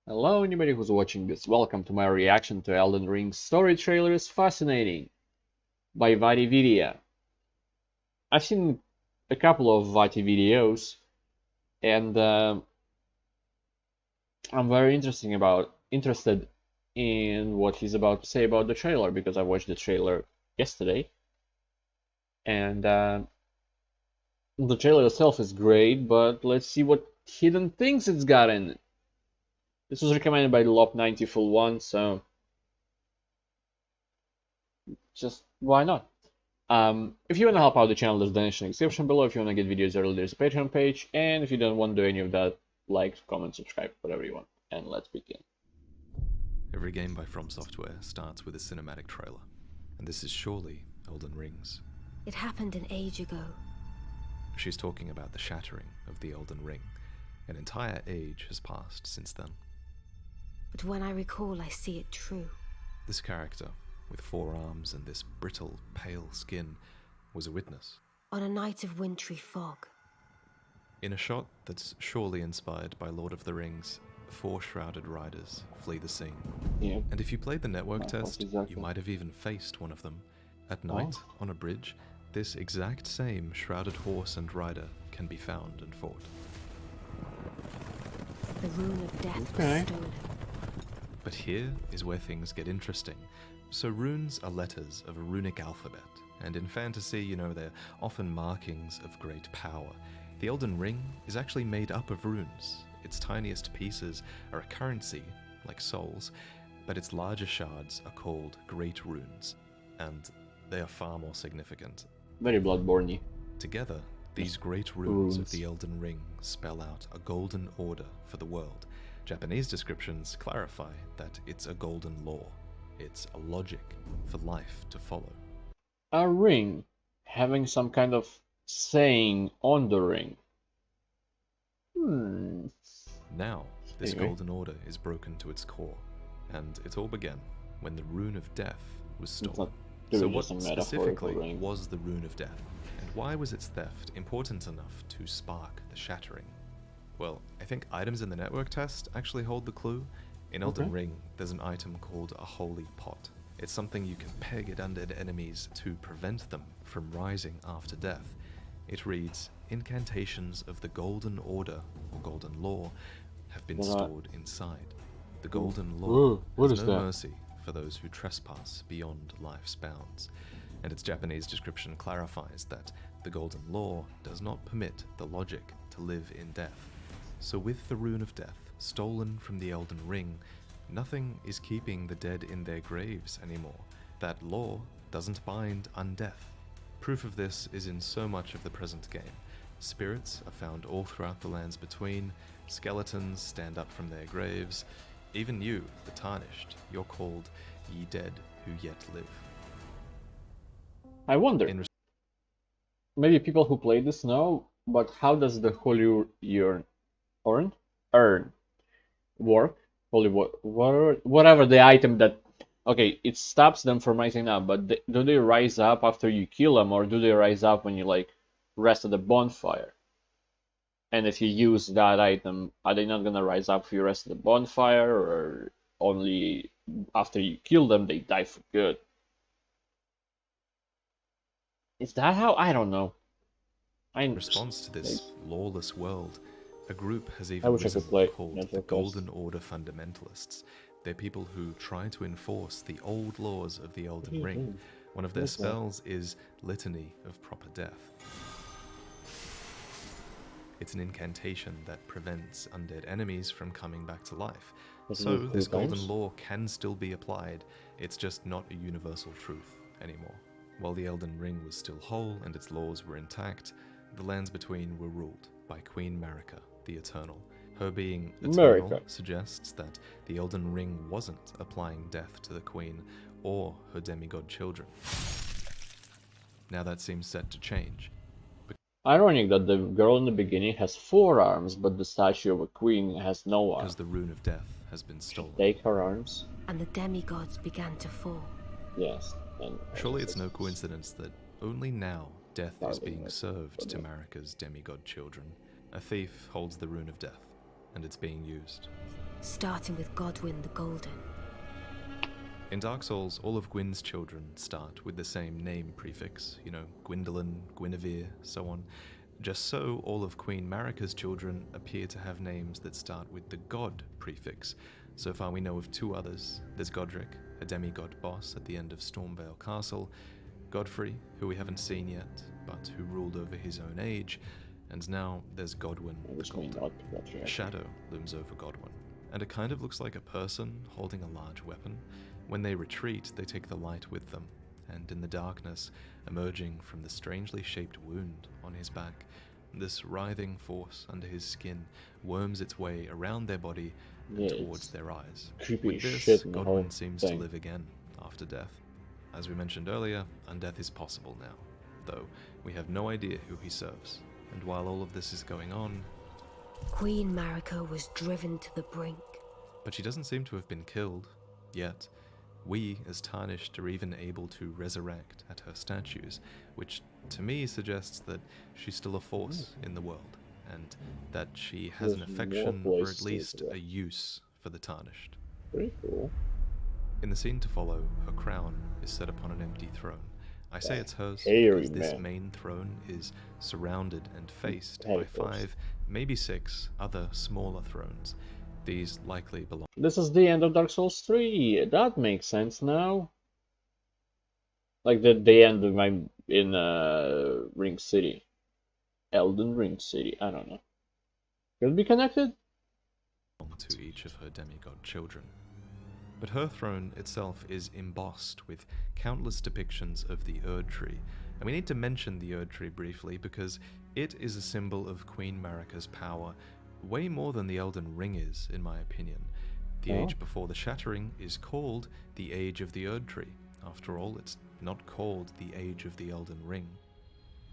Hello anybody who's watching this, welcome to my reaction to Elden Ring's story trailer is fascinating by Vati Vidya. I've seen a couple of Vati videos and I'm very interested in what he's about to say about the trailer because I watched the trailer yesterday and the trailer itself is great, but let's see what hidden things it's got in it. This was recommended by the Lop90 Full One, so just why not? If you want to help out the channel, there's a donation in the description below. If you want to get videos early, there's a Patreon page. And if you don't want to do any of that, like, comment, subscribe, whatever you want. And let's begin. Every game by From Software starts with a cinematic trailer, and this is surely Elden Ring's. It happened an age ago. She's talking about the shattering of the Elden Ring. An entire age has passed since then. But when I recall, I see it true. This character, with 4 arms and this brittle, pale skin, was a witness. On a night of wintry fog. In a shot that's surely inspired by Lord of the Rings, 4 shrouded riders flee the scene. Yeah. And if you played the network test, exactly. you might have even faced one of them. At night, on a bridge, this exact same shrouded horse and rider can be found and fought. The rune of death Okay. was stolen. But here is where things get interesting. So runes are letters of a runic alphabet, and in fantasy, you know, they're often markings of great power. The Elden Ring is actually made up of runes. Its tiniest pieces are a currency, like souls, but its larger shards are called great runes, and they are far more significant. Very Bloodborne-y. Together, these great runes of the Elden Ring spell out a golden order for the world. Japanese descriptions clarify that it's a golden law. It's a logic for life to follow. A ring having some kind of saying on the ring. Now, this Anyway. golden order is broken to its core, and it all began when the Rune of Death was It's stolen. not So really what just a metaphorical specifically ring. was the Rune of Death, and why was its theft important enough to spark the shattering? Well, I think items in the network test actually hold the clue. In Elden Ring, there's an item called a Holy Pot. It's something you can peg at undead enemies to prevent them from rising after death. It reads, "Incantations of the Golden Order, or Golden Law, have been stored inside. The Golden Law what has is no that? mercy for those who trespass beyond life's bounds." And its Japanese description clarifies that the Golden Law does not permit the logic to live in death. So with the Rune of Death stolen from the Elden Ring, nothing is keeping the dead in their graves anymore. That law doesn't bind undeath. Proof of this is in so much of the present game. Spirits are found all throughout the lands between, skeletons stand up from their graves. Even you, the Tarnished, you're called ye dead who yet live. I wonder, In maybe people who play this know, but how does the holy urn work? Holy whatever the item that, okay, it stops them from rising up, but do they rise up after you kill them, or do they rise up when you like rest at the bonfire? And if you use that item, are they not gonna rise up if you rest at the bonfire, or only after you kill them they die for good? Is that how? I don't know. In response to this lawless world, a group has I even wish I could risen play called the Network Golden Order Fundamentalists. They're people who try to enforce the old laws of the Elden Ring. One of their spells is Litany of Proper Death. It's an incantation that prevents undead enemies from coming back to life. So this golden law can still be applied, it's just not a universal truth anymore. While the Elden Ring was still whole and its laws were intact, the lands between were ruled by Queen Marika, the Eternal. Her being eternal suggests that the Elden Ring wasn't applying death to the Queen or her demigod children. Now that seems set to change. Ironic that the girl in the beginning has 4 arms, but the statue of a queen has no arms. Because the Rune of Death has been stolen. Take her arms. And the demigods began to fall. Yes. And surely it's no coincidence that only now death is being served to Marika's demigod children. A thief holds the Rune of Death, and it's being used. Starting with Godwyn the Golden. In Dark Souls, all of Gwyn's children start with the same name prefix, Gwendolyn, Guinevere, so on. Just so, all of Queen Marika's children appear to have names that start with the god prefix. So far we know of 2 others. There's Godric, a demigod boss at the end of Stormvale Castle, Godfrey, who we haven't seen yet, but who ruled over his own age, and now there's Godwyn the Golden. A shadow looms over Godwyn, and it kind of looks like a person holding a large weapon. When they retreat, they take the light with them, and in the darkness, emerging from the strangely shaped wound on his back, this writhing force under his skin worms its way around their body and towards their eyes. With this, Godwyn seems to live again after death. As we mentioned earlier, undeath is possible now, though we have no idea who he serves. And while all of this is going on, Queen Marika was driven to the brink. But she doesn't seem to have been killed, yet. We, as Tarnished, are even able to resurrect at her statues, which to me suggests that she's still a force in the world, and that she has an affection or at least a use for the Tarnished. Pretty cool. In the scene to follow, her crown is set upon an empty throne. I say it's hers hairy because this man. main throne is surrounded and faced by 5, maybe 6 other smaller thrones. These likely belong. This is the end of Dark Souls 3. That makes sense now. Like the end of in Ring City. Elden Ring City. I don't know. Could it be connected? To each of her demigod children. But her throne itself is embossed with countless depictions of the Erd Tree. And we need to mention the Erd Tree briefly because it is a symbol of Queen Marika's power, way more than the Elden Ring is, in my opinion. The age before the Shattering is called the Age of the Erd Tree. After all, it's not called the Age of the Elden Ring.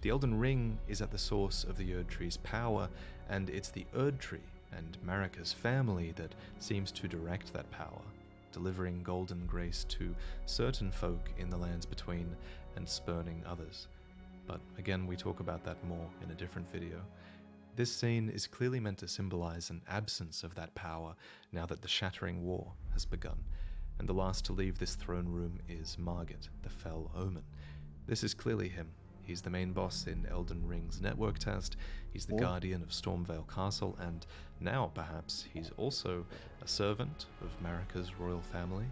The Elden Ring is at the source of the Erd Tree's power, and it's the Erd Tree and Marika's family that seems to direct that power, delivering golden grace to certain folk in the lands between and spurning others. But again, we talk about that more in a different video. This scene is clearly meant to symbolize an absence of that power now that the Shattering War has begun, and the last to leave this throne room is Margit, the Fell Omen. This is clearly him. He's the main boss in Elden Ring's network test, he's the guardian of Stormvale Castle, and now, perhaps, he's also a servant of Marika's royal family.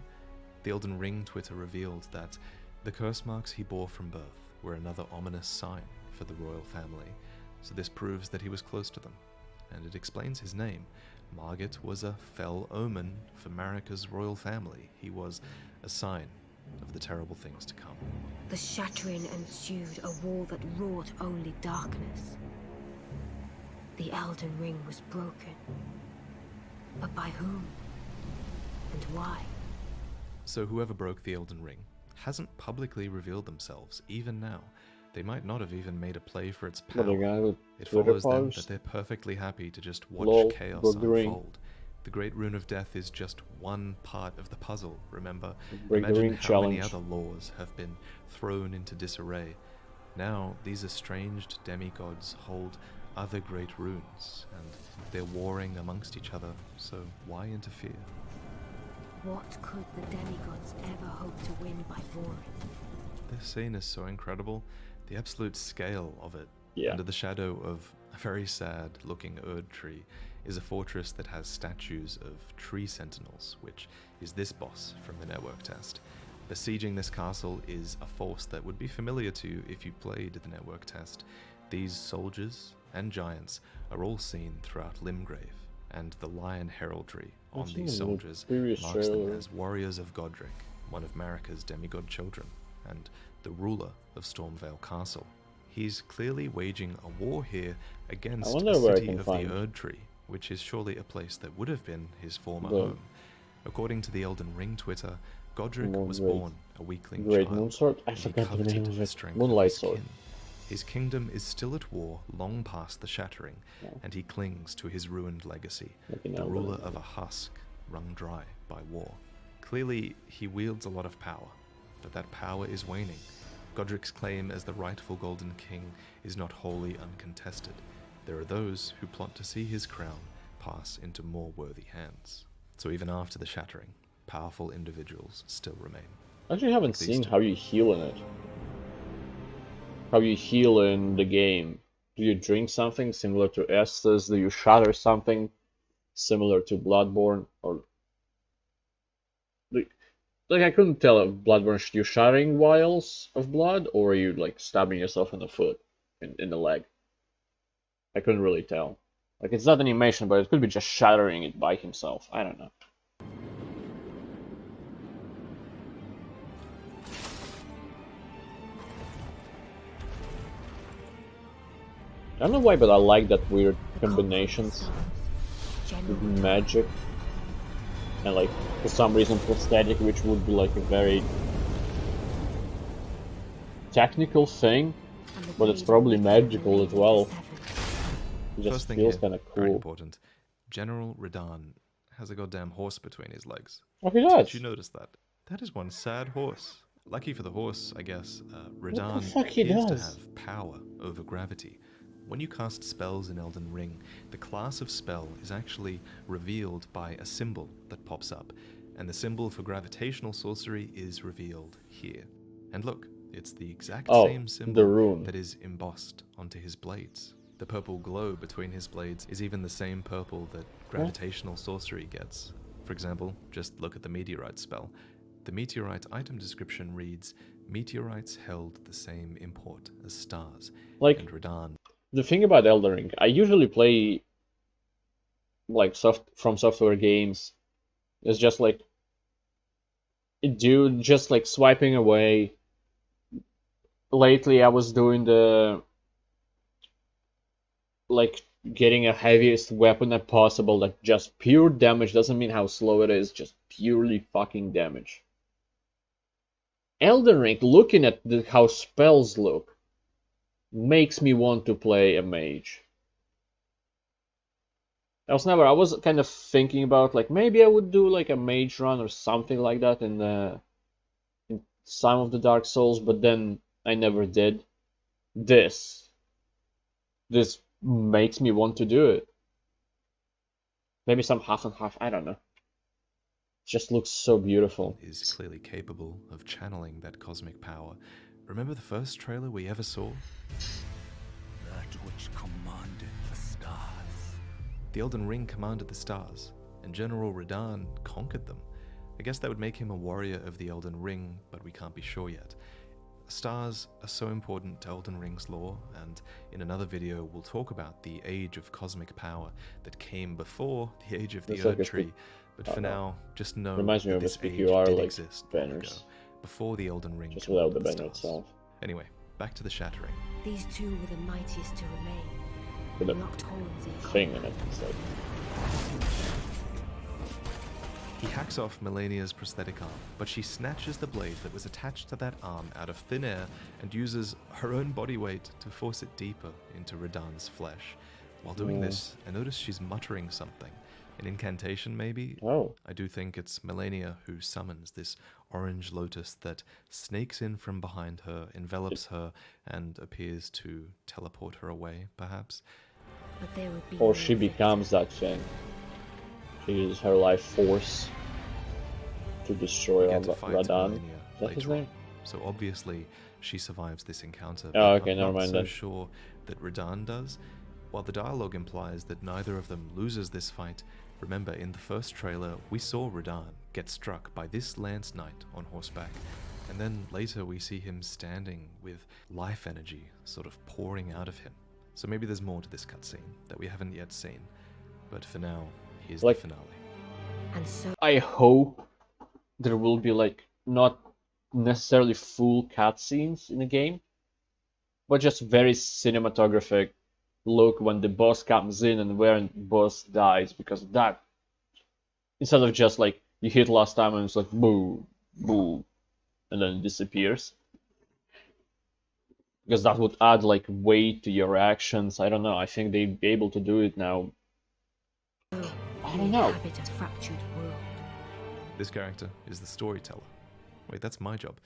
The Elden Ring Twitter revealed that the curse marks he bore from birth were another ominous sign for the royal family, so this proves that he was close to them, and it explains his name. Margit was a fell omen for Marika's royal family. He was a sign of the terrible things to come. The Shattering ensued, a war that wrought only darkness. The Elden Ring was broken. But by whom? And why? So whoever broke the Elden Ring hasn't publicly revealed themselves, even now. They might not have even made a play for its power. It follows then that they're perfectly happy to just watch chaos unfold. The Great Rune of Death is just one part of the puzzle, remember? Imagine how many other laws have been thrown into disarray. Now, these estranged demigods hold other great runes, and they're warring amongst each other, so why interfere? What could the demigods ever hope to win by warring? This scene is so incredible. The absolute scale of it. Yeah. Under the shadow of a very sad-looking Erd Tree is a fortress that has statues of tree sentinels, which is this boss from the network test. Besieging this castle is a force that would be familiar to you if you played the network test. These soldiers and giants are all seen throughout Limgrave, and the lion heraldry on these soldiers marks them as warriors of Godric, one of Marika's demigod children, and the ruler of Stormvale Castle. He's clearly waging a war here against the city of the Erd Tree, which is surely a place that would have been his former home. According to the Elden Ring Twitter, Godric was born a weakling child. I forgot the name of it. Moonlight Sword. His kingdom is still at war long past the Shattering, and he clings to his ruined legacy, the ruler of a husk wrung dry by war. Clearly, he wields a lot of power, but that power is waning. Godric's claim as the rightful Golden King is not wholly uncontested. There are those who plot to see his crown pass into more worthy hands. So even after the shattering, powerful individuals still remain. I actually haven't Like these seen two. how you heal in it. How you heal in the game. Do you drink something similar to Estus? Do you shatter something similar to Bloodborne? Or like I couldn't tell if Bloodborne, you shattering vials of blood, or are you like stabbing yourself in the foot, in the leg? I couldn't really tell. Like it's not animation, but it could be just shattering it by himself. I don't know. I don't know why, but I like that weird combinations with magic and like for some reason prosthetic, which would be like a very technical thing, but it's probably magical as well. It just First thing feels here, kind of very cool. important. General Radahn has a goddamn horse between his legs. Oh, he Did does. you notice that? That is one sad horse. Lucky for the horse, I guess, What the Radahn fuck he appears to does? have power over gravity. When you cast spells in Elden Ring, the class of spell is actually revealed by a symbol that pops up, and the symbol for gravitational sorcery is revealed here. And look, it's the exact same Oh, the symbol rune. that is embossed onto his blades. The purple glow between his blades is even the same purple that gravitational sorcery gets. For example, just look at the meteorite spell. The meteorite item description reads, meteorites held the same import as stars, Like, and Radahn. the thing about Elden Ring, I usually play like From Software games. It's just like dude just like swiping away. Lately I was doing the like getting a heaviest weapon as possible, like just pure damage, doesn't mean how slow it is, just purely fucking damage. Elden Ring, looking at how spells look, makes me want to play a mage. I was kind of thinking about like maybe I would do like a mage run or something like that in some of the Dark Souls, but then I never did. This makes me want to do it. Maybe some half and half, I don't know. It just looks so beautiful. Is clearly capable of channeling that cosmic power. Remember the first trailer we ever saw? That which commanded the stars. The Elden Ring commanded the stars, and General Radahn conquered them. I guess that would make him a warrior of the Elden Ring, but we can't be sure yet. Stars are so important to Elden Ring's lore, and in another video we'll talk about the age of cosmic power that came before the age of the It's like Erd a Tree. But for now, just know reminds me that of a this age PQR did like exist long ago, banners, before the Elden Ring just without the commanded banner stars. itself. Anyway, back to the shattering. These two were the mightiest to remain. With a Locked horns in thing common. in it. It's like, He hacks off Melania's prosthetic arm, but she snatches the blade that was attached to that arm out of thin air and uses her own body weight to force it deeper into Radahn's flesh. While doing this, I notice she's muttering something. An incantation, maybe? oh, I do think it's Melania who summons this orange lotus that snakes in from behind her, envelops her, and appears to teleport her away, perhaps. But there would be or no she victor. becomes that thing. She uses her life force to destroy We get to fight Radahn. Melania Is that his later on. name? So obviously she survives this encounter, Oh, but okay, I'm never not mind so then. sure that Radahn does. While the dialogue implies that neither of them loses this fight, remember in the first trailer we saw Radahn get struck by this Lance Knight on horseback, and then later we see him standing with life energy sort of pouring out of him. So maybe there's more to this cutscene that we haven't yet seen, but for now, here's Like- the finale. And so I hope there will be like not necessarily full cutscenes in the game, but just very cinematographic look when the boss comes in and when the boss dies, because that instead of just like you hit last time and it's like boo, boo, and then it disappears. Because that would add like weight to your actions. I don't know. I think they'd be able to do it now. I don't know. inhabit a fractured world. This character is the storyteller. Wait, that's my job.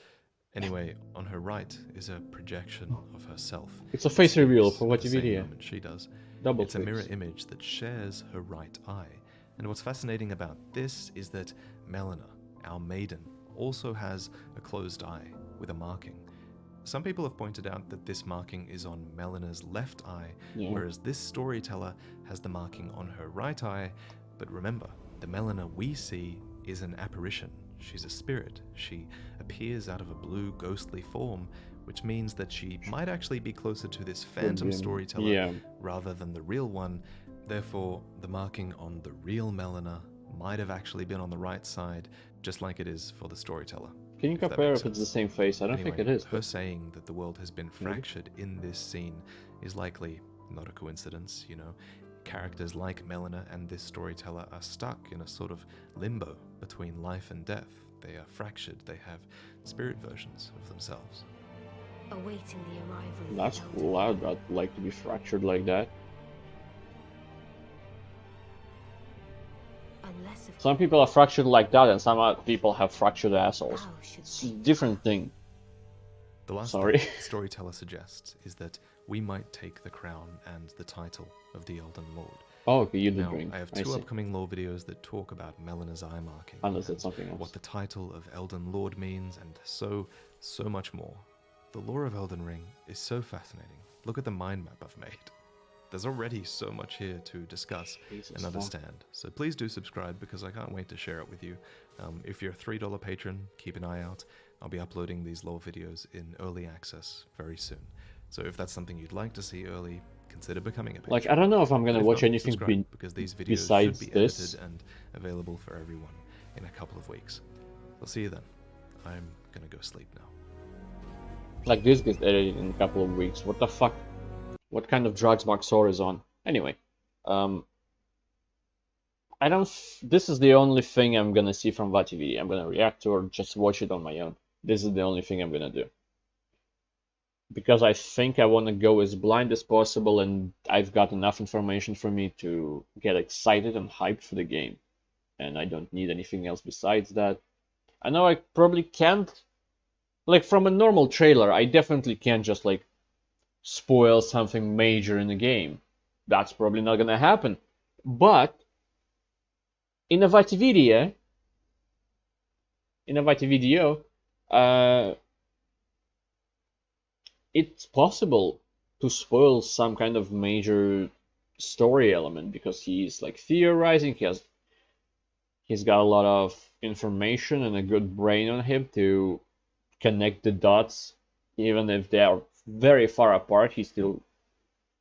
Anyway, on her right is a projection of herself. It's a face reveal Speaks for at what the you same video. moment she does. Double It's a mirror tweaks. image that shares her right eye. And what's fascinating about this is that Melina, our maiden, also has a closed eye with a marking. Some people have pointed out that this marking is on Melina's left eye, Yeah. whereas this storyteller has the marking on her right eye. But remember, the Melina we see is an apparition. She's a spirit. She appears out of a blue, ghostly form, which means that she might actually be closer to this phantom storyteller Yeah. rather than the real one. Therefore, the marking on the real Melina might have actually been on the right side, just like it is for the storyteller. Can you if that compare makes if it's the sense. same face? I don't Anyway, think it is. her But saying that the world has been fractured in this scene is likely not a coincidence, you know. Characters like Melina and this storyteller are stuck in a sort of limbo between life and death. They are fractured, they have spirit versions of themselves. Awaiting the arrival of that's the Elden. cool. I'd like to be fractured like that. Unless of Some people are fractured like that, and some other people have fractured assholes. thou should It's a seek different thing. The last Sorry. thing the storyteller suggests is that we might take the crown and the title of the Elden Lord. Oh, okay, you did Now, drink. I have I two see. upcoming lore videos that talk about Melina's eye marking, Unless and it's something else. what the title of Elden Lord means, and so much more. The lore of Elden Ring is so fascinating. Look at the mind map I've made. There's already so much here to discuss Jesus, and fuck. understand. So please do subscribe, because I can't wait to share it with you. If you're a $3 patron, keep an eye out. I'll be uploading these lore videos in early access very soon. So if that's something you'd like to see early, consider becoming a patron. Like, I don't know if I'm gonna But if watch not, anything subscribe, because these videos besides should be this. edited and available for everyone in a couple of weeks. I'll see you then. I'm gonna go sleep now. Like, this gets edited in a couple of weeks. What the fuck? What kind of drugs Mark Sor is on? Anyway, I don't. This is the only thing I'm gonna see from VatiVidi. I'm gonna react to or just watch it on my own. This is the only thing I'm gonna do. Because I think I want to go as blind as possible, and I've got enough information for me to get excited and hyped for the game. And I don't need anything else besides that. I know I probably can't, like, from a normal trailer, I definitely can't just, like, spoil something major in the game. That's probably not gonna happen. But in a VatiVideo, it's possible to spoil some kind of major story element because he's like theorizing. He's got a lot of information and a good brain on him to connect the dots, even if they are very far apart. He still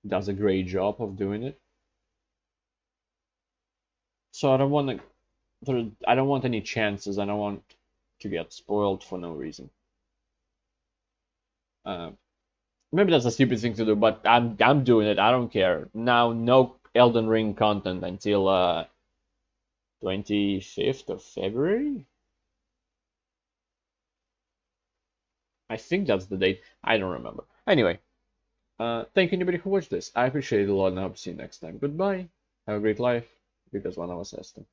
does a great job of doing it. So I don't want any chances. I don't want to get spoiled for no reason. Maybe that's a stupid thing to do, but I'm doing it. I don't care. Now, no Elden Ring content until 25th of February. I think that's the date. I don't remember. Anyway, thank you anybody who watched this. I appreciate it a lot, and I hope to see you next time. Goodbye. Have a great life, because one of us has to.